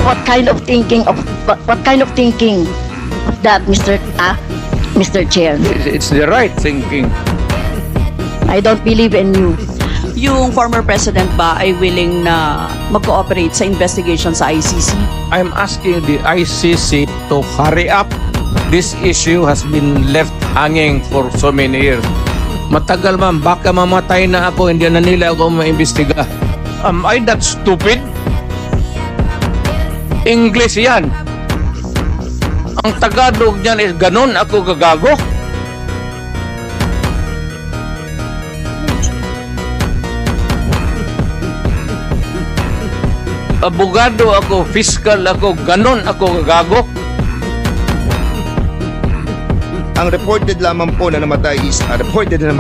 What kind of thinking of that, Mr. Chair? It's the right thinking. I don't believe in you. Yung former president ba ay willing na mag-cooperate sa investigation sa ICC? I'm asking the ICC to hurry up. This issue has been left hanging for so many years. Matagal man, baka mamatay na ako, hindi na nila ako maimbestiga. Am I that stupid? English yan. Ang Tagalog niyan is ganon ako gagago. Abogado ako, fiscal ako, ganon ako gagago. Ang reported lamang po na namatay is reported na